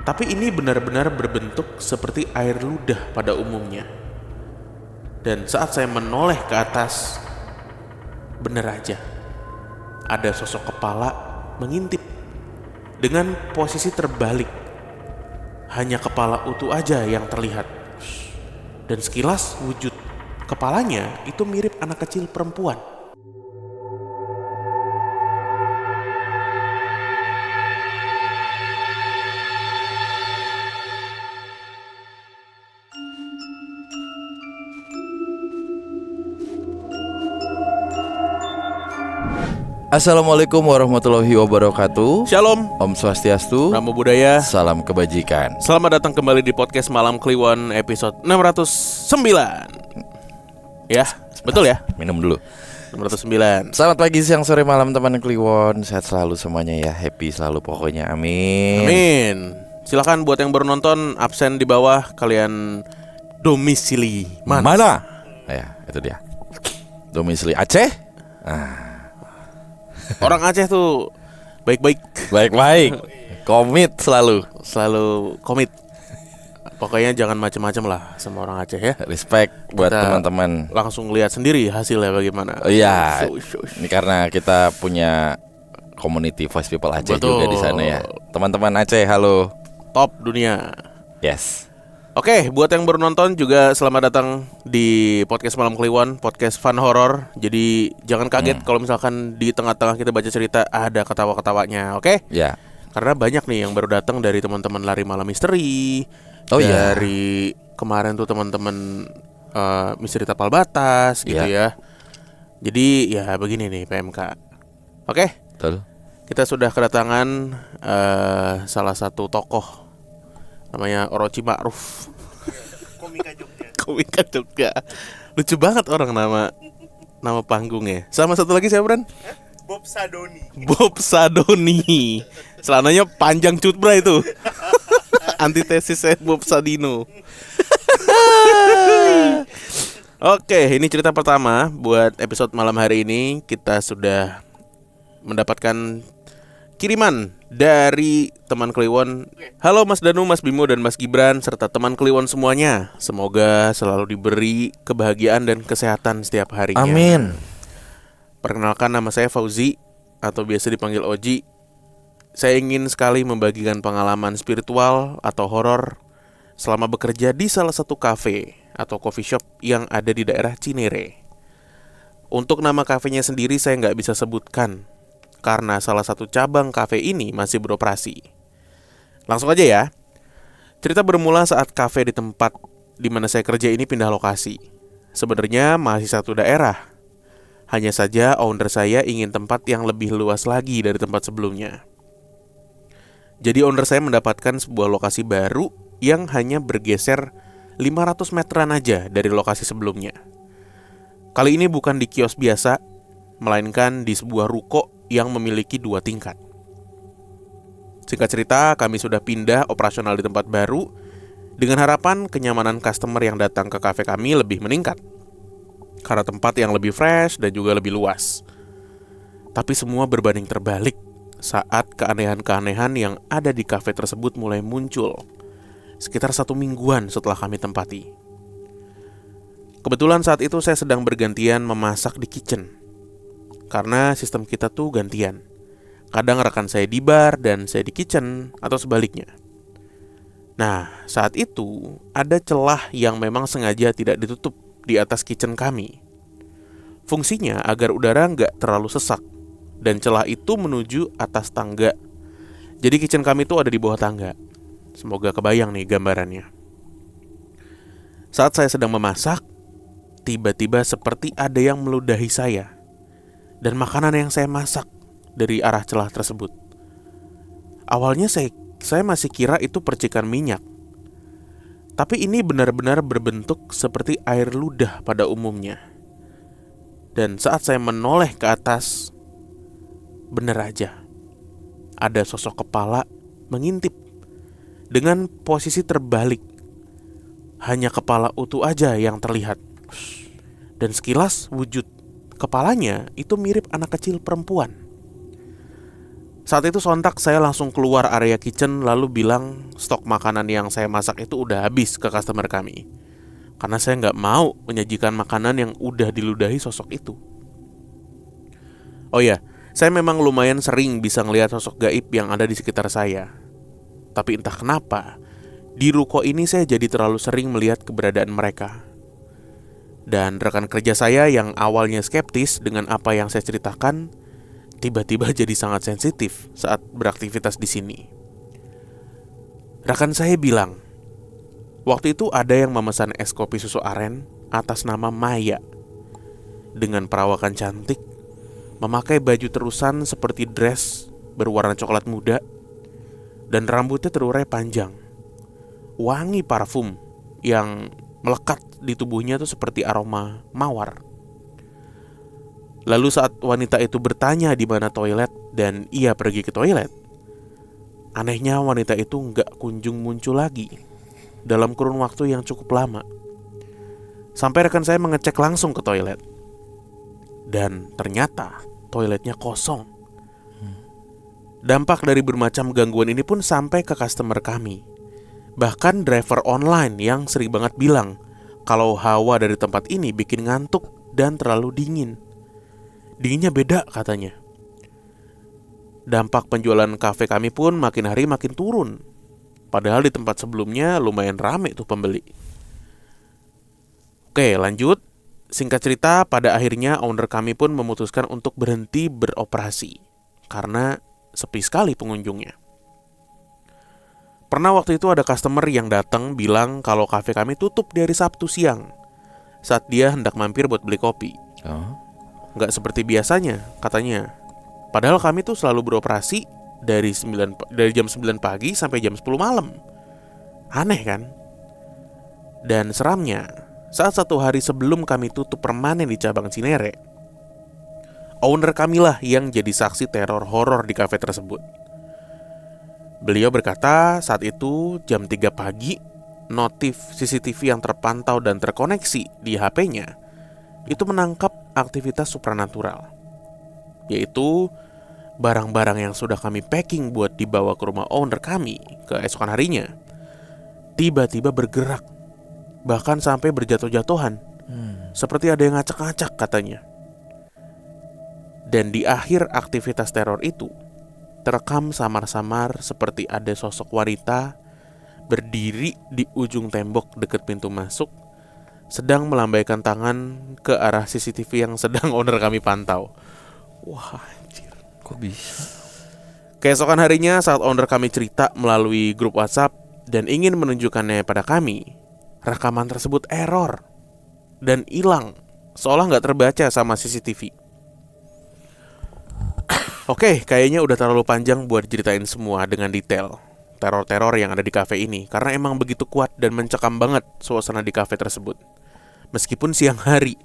Tapi ini benar-benar berbentuk seperti air ludah pada umumnya. Dan saat saya menoleh ke atas, benar aja, ada sosok kepala mengintip dengan posisi terbalik. Hanya kepala utuh aja yang terlihat. Dan sekilas wujud kepalanya itu mirip anak kecil perempuan. Assalamualaikum warahmatullahi wabarakatuh. Shalom, Om Swastiastu, Namo Buddhaya. salam kebajikan. Selamat datang kembali di podcast Malam Kliwon episode 609. Ya, betul ya? Minum dulu. 609. Selamat pagi, siang, sore, malam teman Kliwon. Sehat selalu semuanya ya, happy selalu pokoknya, amin. Amin. Silakan buat yang baru nonton, absen di bawah, kalian domisili mana? Ya, itu dia. Domisili Aceh. Orang Aceh tuh baik-baik, Baik-baik. Komit selalu. selalu komit. Pokoknya jangan macam-macam lah sama orang Aceh ya. Respect buat Kita teman-teman. Langsung lihat sendiri hasilnya bagaimana. Oh iya. Shush. Ini karena kita punya community Voice People Aceh juga di sana ya. Teman-teman Aceh, halo. Top dunia. Yes. Oke, buat yang baru nonton juga selamat datang di podcast Malam Kliwon, podcast fun horror. Jadi jangan kaget kalau misalkan di tengah-tengah kita baca cerita ada ketawa-ketawanya, oke? Ya. Karena banyak nih yang baru datang dari teman-teman Lari Malam Misteri. Oh iya. Dari kemarin tuh teman-teman Misteri Tapal Batas gitu ya. Jadi ya begini nih PMK. Oke? Betul. Kita sudah kedatangan salah satu tokoh namanya Orochi Ma'ruf. Komika Jogja. Lucu banget orang nama panggungnya. Sama satu lagi siapa, Bran? Bob Sadoni. Celananya panjang cutbra itu. Antitesisnya Bob Sadino. Oke, ini cerita pertama buat episode malam hari ini. Kita sudah mendapatkan kiriman dari teman Kliwon. Halo Mas Danu, Mas Bimo, dan Mas Gibran serta teman Kliwon semuanya. Semoga selalu diberi kebahagiaan dan kesehatan setiap harinya. Amin. Perkenalkan, nama saya Fauzi atau biasa dipanggil Oji. Saya ingin sekali membagikan pengalaman spiritual atau horor selama bekerja di salah satu kafe atau coffee shop yang ada di daerah Cinere. Untuk nama kafenya sendiri saya nggak bisa sebutkan karena salah satu cabang kafe ini masih beroperasi. Langsung aja ya. Cerita bermula saat kafe di tempat di mana saya kerja ini pindah lokasi. Sebenarnya masih satu daerah. Hanya saja owner saya ingin tempat yang lebih luas lagi dari tempat sebelumnya. Jadi owner saya mendapatkan sebuah lokasi baru yang hanya bergeser 500 meteran aja dari lokasi sebelumnya. Kali ini bukan di kios biasa, melainkan di sebuah ruko yang memiliki 2 tingkat. Singkat cerita, kami sudah pindah operasional di tempat baru dengan harapan kenyamanan customer yang datang ke kafe kami lebih meningkat karena tempat yang lebih fresh dan juga lebih luas. Tapi semua berbanding terbalik saat keanehan-keanehan yang ada di kafe tersebut mulai muncul sekitar 1 mingguan setelah kami tempati. Kebetulan saat itu saya sedang bergantian memasak di kitchen. Karena sistem kita tuh gantian. Kadang rekan saya di bar dan saya di kitchen atau sebaliknya. Nah, saat itu ada celah yang memang sengaja tidak ditutup di atas kitchen kami. Fungsinya agar udara nggak terlalu sesak. Dan celah itu menuju atas tangga. Jadi kitchen kami tuh ada di bawah tangga. Semoga kebayang nih gambarannya. Saat saya sedang memasak, tiba-tiba seperti ada yang meludahi saya dan makanan yang saya masak dari arah celah tersebut. Awalnya saya masih kira itu percikan minyak. Tapi ini benar-benar berbentuk seperti air ludah pada umumnya. Dan saat saya menoleh ke atas, benar aja, ada sosok kepala mengintip dengan posisi terbalik. Hanya kepala utuh aja yang terlihat. Dan sekilas wujud kepalanya itu mirip anak kecil perempuan. Saat itu sontak saya langsung keluar area kitchen lalu bilang stok makanan yang saya masak itu udah habis ke customer kami. Karena saya nggak mau menyajikan makanan yang udah diludahi sosok itu. Oh ya, saya memang lumayan sering bisa ngelihat sosok gaib yang ada di sekitar saya. Tapi entah kenapa, di ruko ini saya jadi terlalu sering melihat keberadaan mereka. Dan rekan kerja saya yang awalnya skeptis dengan apa yang saya ceritakan, tiba-tiba jadi sangat sensitif saat beraktivitas di sini. Rekan saya bilang, waktu itu ada yang memesan es kopi susu aren atas nama Maya. Dengan perawakan cantik, memakai baju terusan seperti dress berwarna coklat muda, dan rambutnya terurai panjang. Wangi parfum yang melekat di tubuhnya tuh seperti aroma mawar. Lalu saat wanita itu bertanya di mana toilet dan ia pergi ke toilet, anehnya wanita itu nggak kunjung muncul lagi dalam kurun waktu yang cukup lama. Sampai rekan saya mengecek langsung ke toilet, dan ternyata toiletnya kosong. Dampak dari bermacam gangguan ini pun sampai ke customer kami. Bahkan driver online yang sering banget bilang kalau hawa dari tempat ini bikin ngantuk dan terlalu dingin. Dinginnya beda katanya. Dampak penjualan kafe kami pun makin hari makin turun. Padahal di tempat sebelumnya lumayan rame tuh pembeli. Oke, lanjut. Singkat cerita, pada akhirnya owner kami pun memutuskan untuk berhenti beroperasi karena sepi sekali pengunjungnya. Pernah waktu itu ada customer yang datang bilang kalau kafe kami tutup di hari Sabtu siang saat dia hendak mampir buat beli kopi. Nggak seperti biasanya katanya. Padahal kami tuh selalu beroperasi dari jam 9 pagi sampai jam 10 malam. Aneh kan? Dan seramnya, saat satu hari sebelum kami tutup permanen di cabang Cinere, owner kami lah yang jadi saksi teror horor di kafe tersebut. Beliau berkata saat itu jam 3 pagi, notif CCTV yang terpantau dan terkoneksi di HP-nya itu menangkap aktivitas supranatural, yaitu barang-barang yang sudah kami packing buat dibawa ke rumah owner kami keesokan harinya tiba-tiba bergerak, bahkan sampai berjatuh-jatuhan, seperti ada yang ngacak-ngacak katanya. Dan di akhir aktivitas teror itu terekam samar-samar seperti ada sosok wanita berdiri di ujung tembok dekat pintu masuk, sedang melambaikan tangan ke arah CCTV yang sedang owner kami pantau. Wah, anjir. Kok bisa? Keesokan harinya saat owner kami cerita melalui grup WhatsApp dan ingin menunjukkannya pada kami, rekaman tersebut error dan hilang, seolah nggak terbaca sama CCTV. Oke, kayaknya udah terlalu panjang buat ceritain semua dengan detail teror-teror yang ada di kafe ini, karena emang begitu kuat dan mencekam banget suasana di kafe tersebut. Meskipun siang hari,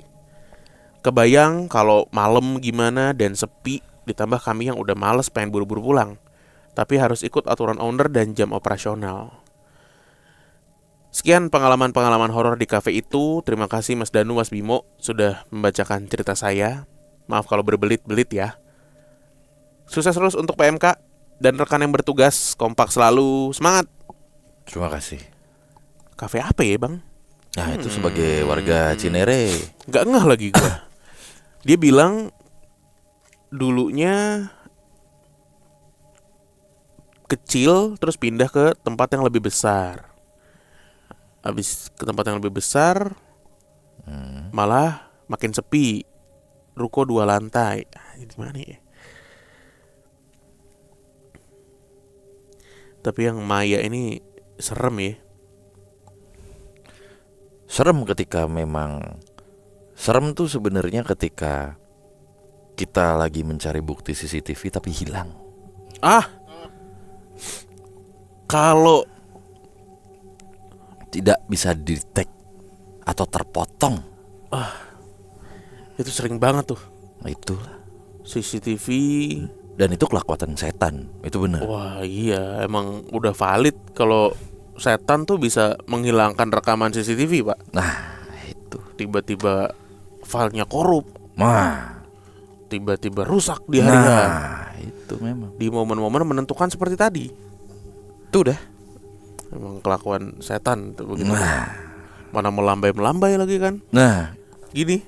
kebayang kalau malam gimana dan sepi, ditambah kami yang udah males pengen buru-buru pulang, tapi harus ikut aturan owner dan jam operasional. Sekian pengalaman-pengalaman horor di kafe itu. Terima kasih Mas Danu, Mas Bimo sudah membacakan cerita saya. Maaf kalau berbelit-belit ya. Sukses terus untuk PMK dan rekan yang bertugas. Kompak selalu, semangat. Terima kasih. Kafe apa ya bang? Nah itu sebagai warga Cinere. Gak ngeh lagi gue. Dia bilang dulunya kecil terus pindah ke tempat yang lebih besar. Habis ke tempat yang lebih besar malah makin sepi. Ruko 2 lantai. Di mana ya? Tapi yang Maya ini serem ya. Serem ketika memang serem tuh sebenarnya ketika kita lagi mencari bukti CCTV tapi hilang. Kalau tidak bisa di-detect atau terpotong. itu sering banget tuh. Nah itulah CCTV. Dan itu kelakuan setan. Itu benar. Wah iya, emang udah valid kalau setan tuh bisa menghilangkan rekaman CCTV pak. Nah itu. Tiba-tiba filenya korup, Nah tiba-tiba rusak di hari H. itu memang. Di momen-momen menentukan seperti tadi. Itu udah. Emang kelakuan setan tuh begitu. Nah, Mana melambai-melambai lagi kan. nah. Gini.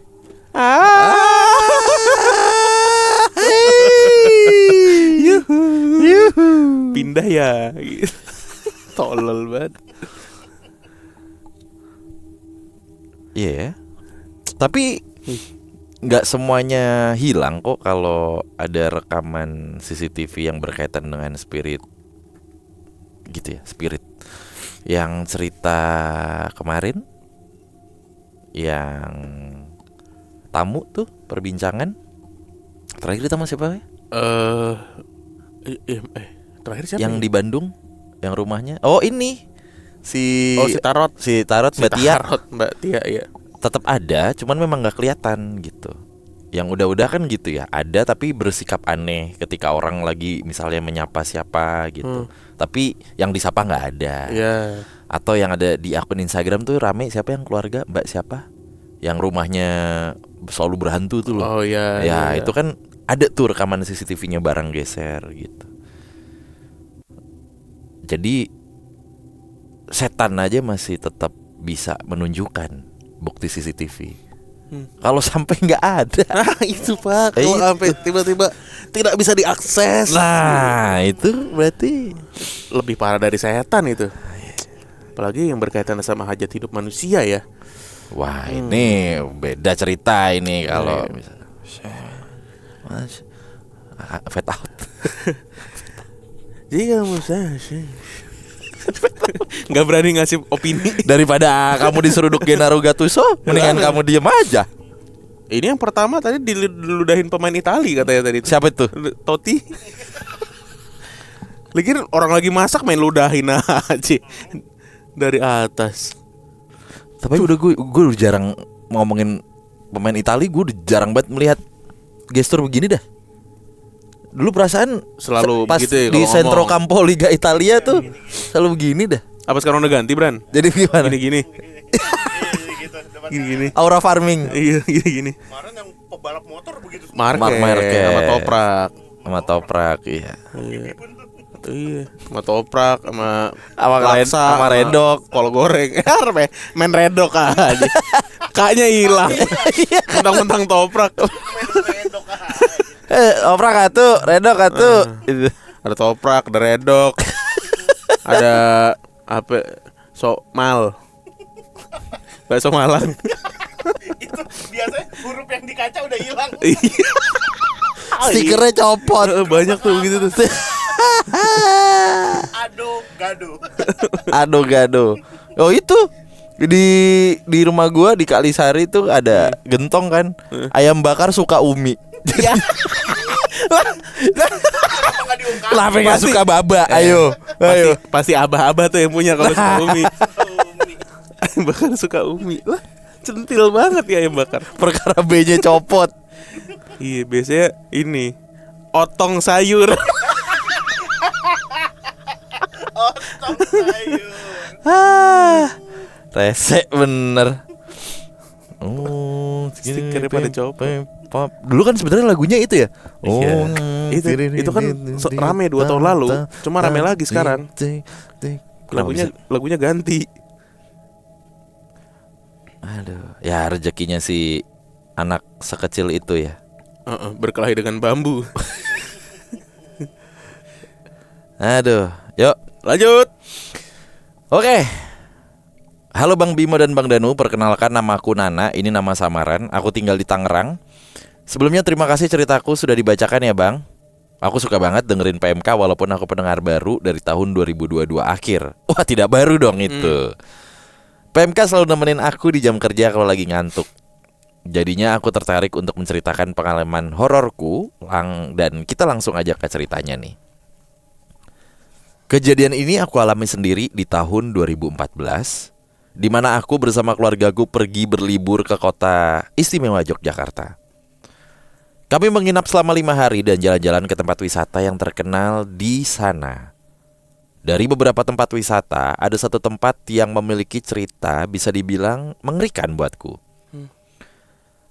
Yuhu. Yuhu. Pindah ya. Tolol banget. Iya. Tapi nggak semuanya hilang kok kalau ada rekaman CCTV yang berkaitan dengan spirit. Gitu ya, spirit. Yang cerita kemarin yang tamu tuh perbincangan terakhir sama siapa ya? Terakhir siapa? Yang ya? di Bandung, yang rumahnya. Oh, ini. Si Tarot. si Tarot Mbak Tia. Tarot Mbak Tia ya. Tetap ada, cuman memang nggak kelihatan gitu. Yang udah-udah kan gitu ya, ada tapi bersikap aneh ketika orang lagi misalnya menyapa siapa gitu. Tapi yang disapa nggak ada. Iya. Atau yang ada di akun Instagram tuh rame siapa yang keluarga Mbak siapa, yang rumahnya selalu berhantu tuh loh. Oh iya. Ya iya. itu kan ada tuh rekaman CCTV-nya barang geser gitu. Jadi setan aja masih tetap bisa menunjukkan bukti CCTV. Kalau sampai nggak ada, Nah itu Pak. Eh, Kalau itu. sampai tiba-tiba tidak bisa diakses. nah itu berarti Lebih parah dari setan itu. Apalagi yang berkaitan sama hajat hidup manusia ya. wah ini beda cerita ini kalau Iya. misalnya fade out. Jadi kamu nggak berani ngasih opini. Daripada kamu diseruduk Gennaro Gattuso, mendingan kamu diem aja. Ini yang pertama tadi diludahin pemain Itali katanya tadi. Siapa itu? Totti. Lagi orang lagi masak main ludahin aja dari atas. Tapi udah gue udah jarang ngomongin pemain Itali, gue udah jarang banget melihat gestur begini dah. Dulu perasaan Selalu pas begitu ya di kalau Centro ngomong. Campo Liga Italia tuh selalu begini dah. Apa sekarang udah ganti Bran? Jadi gimana? Gini-gini. gitu depan Gini-gini. Aura farming Iya gini-gini. kemarin yang pebalap motor begitu Marquez sama Toprak. sama Toprak, iya. Iya. Iya, sama Toprak sama Sama Redok. kol goreng. Main Redok aja. Kaknya hilang. Mentang-mentang Toprak. Redok Toprak atuh, Redok atuh. Itu. Ada Toprak, ada Redok. Ada apa? Mal. Bakso Malang. itu biasanya huruf yang di kaca udah hilang. Iya. Stikernya copot. Banyak tuh begitu tuh. Aduh Gado. Oh itu di rumah gua di Kalisari tuh ada gentong kan. Ayam bakar suka umi. kenapa nggak diungkap? Kenapa nggak suka baba? Ayo. Pasti abah-abah tuh yang punya kalau suka Umi. Ayam bakar suka Umi. Lah, centil banget ya ayam bakar. Perkara B-nya copot. Iya, biasanya ini otong sayur. Otong sayur. Rese bener. Oh, Stikernya pada copot. Dulu kan sebenarnya lagunya itu ya. Iya. Itu kan rame 2 tahun lalu. Cuma rame lagi sekarang. Lagunya ganti. Aduh, ya rezekinya si anak sekecil itu ya. Berkelahi dengan bambu. Aduh, yuk Lanjut. Oke. Halo Bang Bimo dan Bang Danu, perkenalkan nama aku Nana, ini nama samaran. Aku tinggal di Tangerang. Sebelumnya terima kasih ceritaku sudah dibacakan ya Bang. Aku suka banget dengerin PMK walaupun aku pendengar baru dari tahun 2022 akhir. Wah, tidak baru dong itu. PMK selalu nemenin aku di jam kerja kalau lagi ngantuk. Jadinya aku tertarik untuk menceritakan pengalaman hororku dan kita langsung aja ke ceritanya nih. Kejadian ini aku alami sendiri di tahun 2014, di mana aku bersama keluargaku pergi berlibur ke kota istimewa Yogyakarta. Kami menginap selama 5 hari dan jalan-jalan ke tempat wisata yang terkenal di sana. Dari beberapa tempat wisata, ada satu tempat yang memiliki cerita bisa dibilang mengerikan buatku.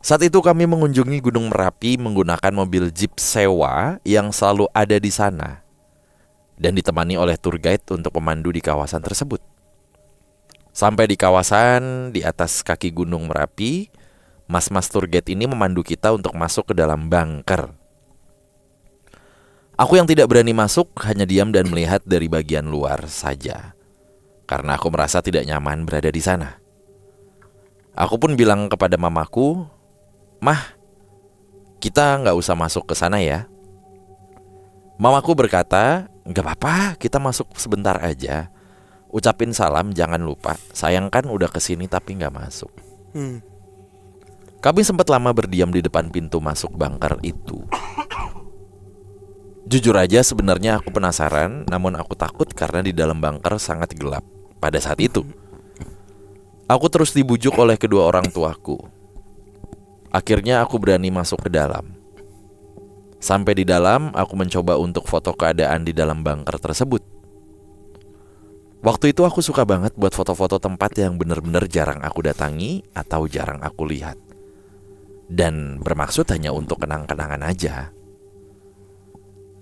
Saat itu kami mengunjungi Gunung Merapi menggunakan mobil jeep sewa yang selalu ada di sana dan ditemani oleh tour guide untuk pemandu di kawasan tersebut. Sampai di kawasan di atas kaki Gunung Merapi, mas-mas tour guide ini memandu kita untuk masuk ke dalam bunker. Aku yang tidak berani masuk hanya diam dan melihat dari bagian luar saja, karena aku merasa tidak nyaman berada di sana. Aku pun bilang kepada mamaku, "Mah, kita nggak usah masuk ke sana ya." Mamaku berkata, "Nggak apa-apa, kita masuk sebentar aja. Ucapin salam jangan lupa. Sayang kan udah kesini tapi nggak masuk." Kami sempat lama berdiam di depan pintu masuk bunker itu. Jujur aja sebenarnya aku penasaran, namun aku takut karena di dalam bunker sangat gelap pada saat itu. Aku terus dibujuk oleh kedua orang tuaku. Akhirnya aku berani masuk ke dalam. Sampai di dalam, aku mencoba untuk foto keadaan di dalam bunker tersebut. Waktu itu aku suka banget buat foto-foto tempat yang benar-benar jarang aku datangi atau jarang aku lihat. Dan bermaksud hanya untuk kenang-kenangan aja.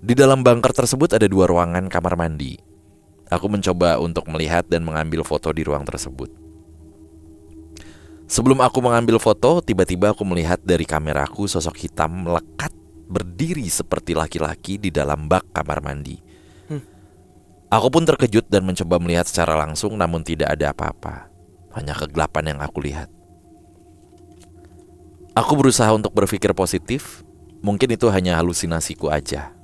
Di dalam bunker tersebut ada 2 ruangan kamar mandi. Aku mencoba untuk melihat dan mengambil foto di ruang tersebut. Sebelum aku mengambil foto, tiba-tiba aku melihat dari kameraku sosok hitam melekat berdiri seperti laki-laki di dalam bak kamar mandi. Aku pun terkejut dan mencoba melihat secara langsung, namun tidak ada apa-apa. Hanya kegelapan yang aku lihat. Aku berusaha untuk berpikir positif. Mungkin itu hanya halusinasiku aja,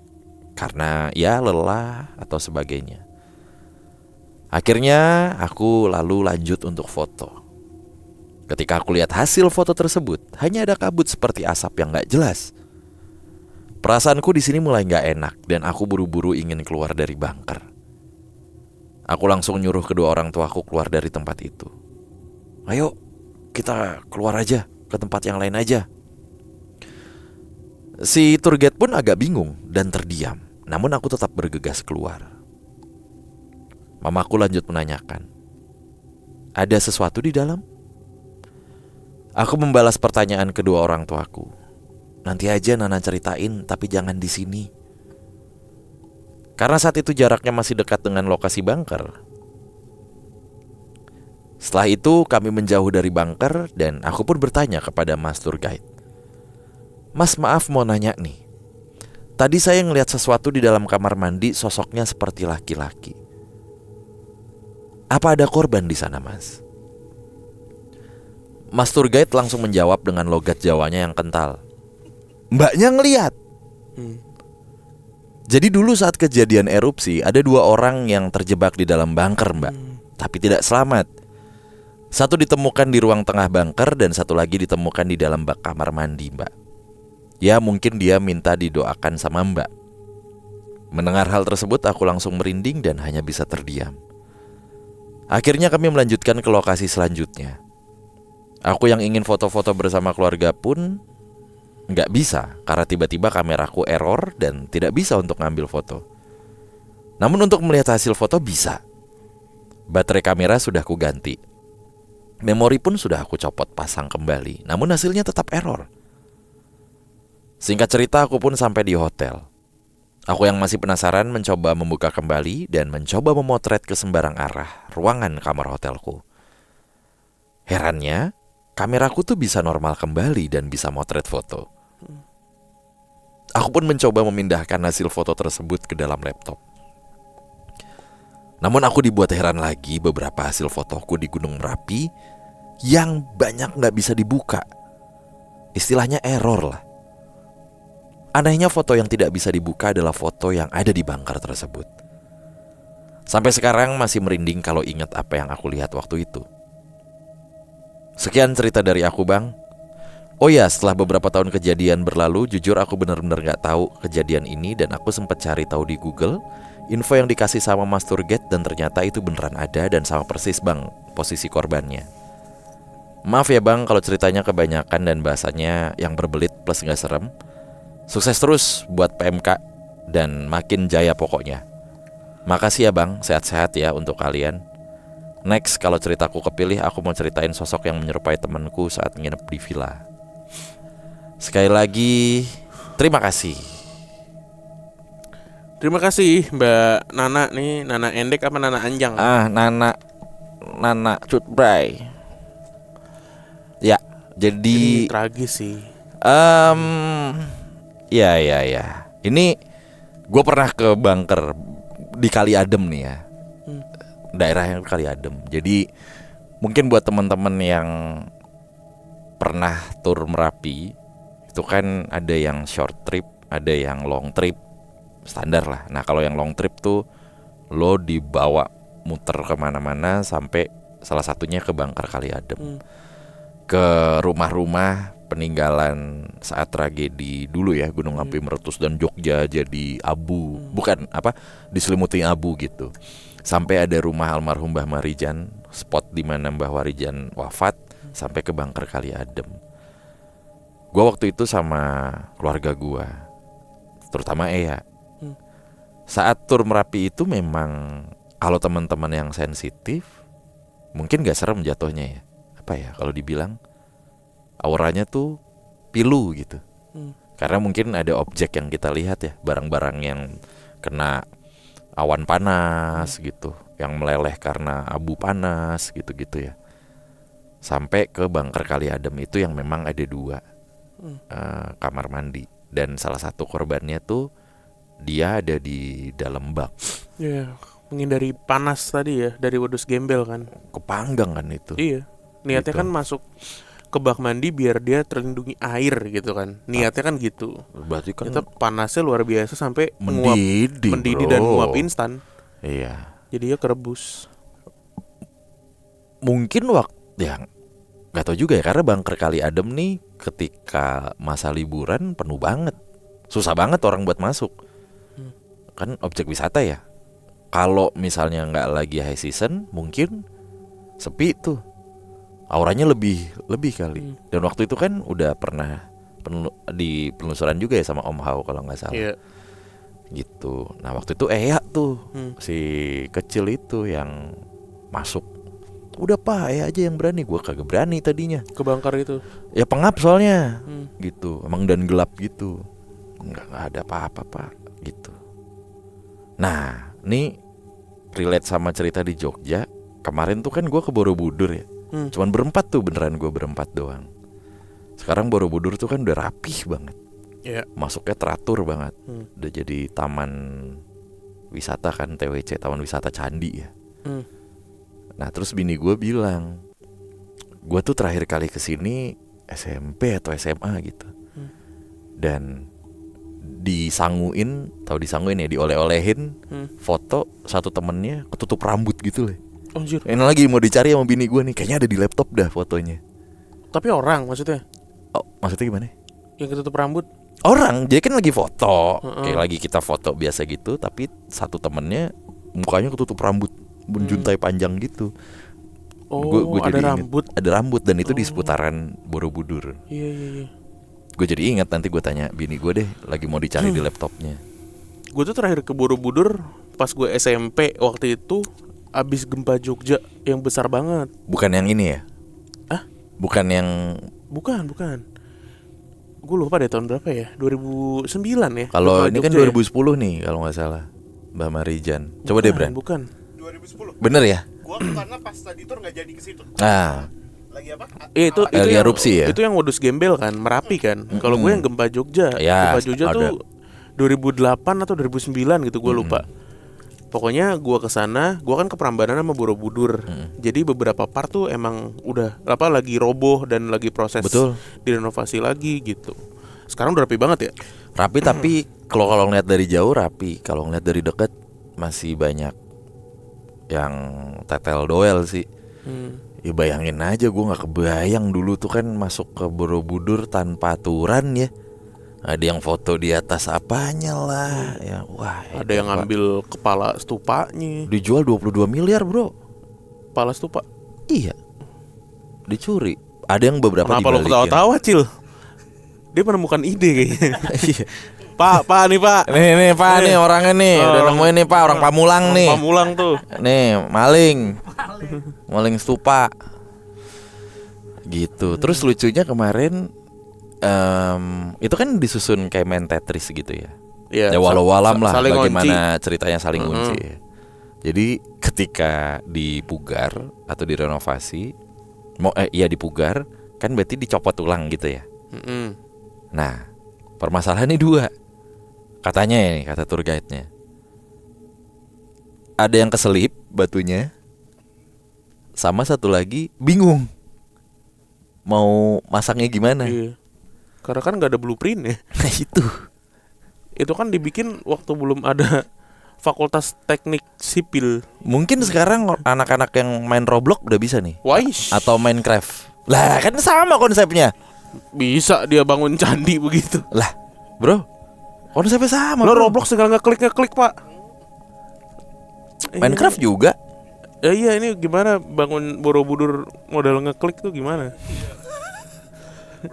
karena ya lelah atau sebagainya. Akhirnya aku lalu lanjut untuk foto. Ketika aku lihat hasil foto tersebut, hanya ada kabut seperti asap yang gak jelas. Perasaanku di sini mulai gak enak dan aku buru-buru ingin keluar dari bunker. Aku langsung nyuruh kedua orang tuaku keluar dari tempat itu. "Ayo, kita keluar aja, ke tempat yang lain aja." Si tour guide pun agak bingung dan terdiam, namun aku tetap bergegas keluar. Mamaku lanjut menanyakan, "Ada sesuatu di dalam?" Aku membalas pertanyaan kedua orang tuaku. "Nanti aja Nana ceritain, tapi jangan di sini." Karena saat itu jaraknya masih dekat dengan lokasi bunker. Setelah itu kami menjauh dari bunker dan aku pun bertanya kepada mas tour guide. "Mas, maaf mau nanya nih. Tadi saya ngelihat sesuatu di dalam kamar mandi, sosoknya seperti laki-laki. Apa ada korban di sana, Mas?" Mas tour guide langsung menjawab dengan logat Jawanya yang kental. "Mbaknya ngelihat." Jadi dulu saat kejadian erupsi, ada 2 orang yang terjebak di dalam bunker, Mbak. Tapi tidak selamat. Satu ditemukan di ruang tengah bunker dan satu lagi ditemukan di dalam bak kamar mandi, Mbak. Ya mungkin dia minta didoakan sama Mbak. Mendengar hal tersebut aku langsung merinding dan hanya bisa terdiam. Akhirnya kami melanjutkan ke lokasi selanjutnya. Aku yang ingin foto-foto bersama keluarga pun nggak bisa karena tiba-tiba kameraku error dan tidak bisa untuk ngambil foto. Namun untuk melihat hasil foto bisa. Baterai kamera sudah aku ganti. Memori pun sudah aku copot pasang kembali. Namun hasilnya tetap error. Singkat cerita aku pun sampai di hotel. Aku yang masih penasaran mencoba membuka kembali dan mencoba memotret ke sembarang arah ruangan kamar hotelku. Herannya, kameraku tuh bisa normal kembali dan bisa motret foto. Aku pun mencoba memindahkan hasil foto tersebut ke dalam laptop. Namun aku dibuat heran lagi beberapa hasil fotoku di Gunung Merapi yang banyak gak bisa dibuka. Istilahnya error lah. Anehnya foto yang tidak bisa dibuka adalah foto yang ada di bunker tersebut. Sampai sekarang masih merinding kalau ingat apa yang aku lihat waktu itu. Sekian cerita dari aku, Bang. Oh ya, setelah beberapa tahun kejadian berlalu, jujur aku benar-benar gak tahu kejadian ini dan aku sempat cari tahu di Google info yang dikasih sama Mas Tour Guide dan ternyata itu beneran ada dan sama persis, Bang, posisi korbannya. Maaf ya, Bang, kalau ceritanya kebanyakan dan bahasanya yang berbelit plus gak serem. Sukses terus buat PMK dan makin jaya pokoknya. Makasih ya, Bang, sehat-sehat ya untuk kalian. Next, kalau ceritaku kepilih, aku mau ceritain sosok yang menyerupai temanku saat nginep di villa. Sekali lagi terima kasih. Terima kasih Mbak Nana nih. Nana Endek apa Nana Anjang? Nana Cutbray. Ya, jadi Ini tragis sih. ya. Ini gue pernah ke bunker di Kali Adem nih ya. Daerah yang Kali Adem. Jadi mungkin buat teman-teman yang pernah tur Merapi, itu kan ada yang short trip, ada yang long trip, standar lah. Nah kalau yang long trip tuh lo dibawa muter kemana-mana sampai salah satunya ke Bangkar Kali Adem, ke rumah-rumah peninggalan saat tragedi dulu ya, Gunung Api meletus dan Jogja jadi abu, bukan apa, diselimuti abu gitu. Sampai ada rumah almarhum Mbah Marijan, spot di mana Mbah Marijan wafat, sampai ke Bangkar Kali Adem. Gua waktu itu sama keluarga gua, terutama Ea. Saat tur Merapi itu memang kalau teman-teman yang sensitif mungkin gak serem jatuhnya ya. Apa ya kalau dibilang auranya tuh pilu gitu. Karena mungkin ada objek yang kita lihat ya, barang-barang yang kena awan panas gitu, yang meleleh karena abu panas gitu-gitu ya. Sampai ke Bangkar Kali Adem itu yang memang ada 2 kamar mandi. Dan salah satu korbannya tuh dia ada di dalam bak. Iya, menghindari panas tadi ya, dari wedus gembel kan. Kepanggang kan itu. Iya. Niatnya Gitu. kan masuk ke bak mandi biar dia terlindungi air gitu kan. Niatnya kan gitu. Berarti kan Ternyata panasnya luar biasa sampai mendidih bro. dan nguap instan. Iya. Jadinya kerebus. Mungkin waktu ya nggak tahu juga ya, karena Bangkar Kali Adem nih ketika masa liburan penuh banget, susah banget orang buat masuk. Kan objek wisata ya. Kalau misalnya nggak lagi high season, mungkin sepi tuh. Auranya lebih kali. Dan waktu itu kan udah pernah di penelusuran juga ya sama Om Hao kalau nggak salah. Iya. Gitu. Nah waktu itu Ea tuh si kecil itu yang masuk. Udah Pak, Ea aja yang berani. Gue kagak berani tadinya. Ke Bangkar itu. Ya pengap soalnya. Gitu. Emang dan gelap gitu. Nggak ada apa-apa Pak. Gitu. Nah ini relate sama cerita di Jogja. Kemarin tuh kan gue ke Borobudur ya. Cuman berempat tuh, beneran gue berempat doang. Sekarang Borobudur tuh kan udah rapih banget. Iya. Masuknya teratur banget. Udah jadi taman wisata kan, TWC, Taman Wisata Candi ya. Nah terus bini gue bilang, gue tuh terakhir kali kesini SMP atau SMA gitu. Dan disanguin, tahu disanguin ya, dioleh-olehin foto satu temennya ketutup rambut gitu loh. Anjir. Ini lagi mau dicari sama bini gue nih, kayaknya ada di laptop dah fotonya. Tapi orang maksudnya Oh, maksudnya gimana? yang ketutup rambut. Orang, dia kan lagi foto, kayak lagi kita foto biasa gitu, tapi satu temennya mukanya ketutup rambut, menjuntai panjang gitu. Oh, Gua ada jadi inget, rambut. ada rambut dan itu di seputaran Borobudur. Iya. Gue jadi ingat, nanti gue tanya bini gue deh, lagi mau dicari di laptopnya. Gue tuh terakhir ke Borobudur pas gue SMP waktu itu, abis gempa Jogja yang besar banget. Bukan yang ini ya? Bukan yang Bukan. Gue lupa deh tahun berapa ya, 2009 ya. kalau gempa ini kan Jogja 2010 nih kalau nggak salah, Mbah Marijan. Coba deh Bran. Bukan. 2010. Bener ya? Gua karena pas tadi tur nggak jadi ke situ. Nah, Lagi apa? Itu Elia yang, erupsi ya? Itu yang wedus gembel kan, Merapi kan. Kalau gue yang gempa Jogja. Ya, Gempa Jogja ada. tuh 2008 atau 2009 gitu, gue lupa. Pokoknya gue kesana, gue kan ke Prambanan sama Borobudur. Jadi beberapa part tuh emang udah lagi roboh dan lagi proses Betul. direnovasi lagi gitu. Sekarang udah rapi banget ya. rapi tapi kalau ngeliat dari jauh rapi, kalau ngeliat dari dekat masih banyak yang tetel doel sih. Ya bayangin aja, gue nggak kebayang dulu tuh kan masuk ke Borobudur tanpa aturan ya. Ada yang foto di atas apanya lah ya. Wah, Ada yang ngambil kepala stupanya. dijual 22 miliar bro. Kepala stupa. Iya, dicuri. Ada yang beberapa Kenapa lo dibalikin. ketawa-tawa, Cil? Dia menemukan ide kayaknya. Iya. Pak nih Pak. Nih Pak, nih orangnya nih udah nemuin nih Pak, orang Pamulang nih. Pamulang tuh. Nih maling stupa gitu. Terus lucunya kemarin Itu kan disusun kayak main Tetris gitu ya. Ya, Ya walau alam lah saling bagaimana ceritanya saling Mm-mm. kunci. Jadi ketika dipugar atau direnovasi, iya dipugar, kan berarti dicopot ulang gitu ya. Mm-mm. Nah, permasalahannya dua. Katanya ya, kata tour guide-nya. Ada yang keselip batunya, sama satu lagi bingung mau masangnya gimana. Iya. Karena kan nggak ada blueprint ya. Nah itu. Itu kan dibikin waktu belum ada Fakultas Teknik Sipil. Mungkin sekarang anak-anak yang main Roblox udah bisa nih. Wais. Atau Minecraft. Lah kan sama konsepnya. Bisa dia bangun candi begitu. Lah bro, konsepnya sama Lo bro. Roblox tinggal ngeklik Pak. Minecraft juga. Ya iya, ini gimana bangun Borobudur modal ngeklik tuh gimana?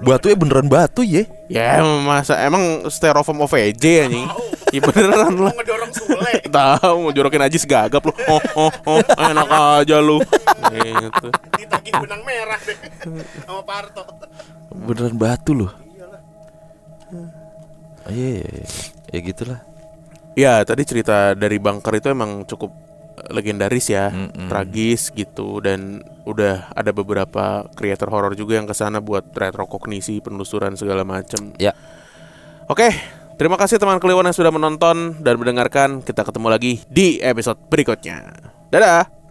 Batunya beneran batu ya. Ya masa emang styrofoam OVJ anjing. Ya beneran Mau lah. ngedorong Sule. Tahu mau jorokin aja segagap lu. Enak aja lu. Gitu. Ditagih benang merah deh sama Parto. Beneran batu loh. Iya, ya gitulah. Ya tadi cerita dari bunker itu emang cukup legendaris ya, Mm-mm. tragis gitu, dan udah ada beberapa kreator horor juga yang kesana buat retrokognisi, penelusuran segala macem. Ya. Oke, terima kasih teman Kliwon yang sudah menonton dan mendengarkan. Kita ketemu lagi di episode berikutnya. Dadah.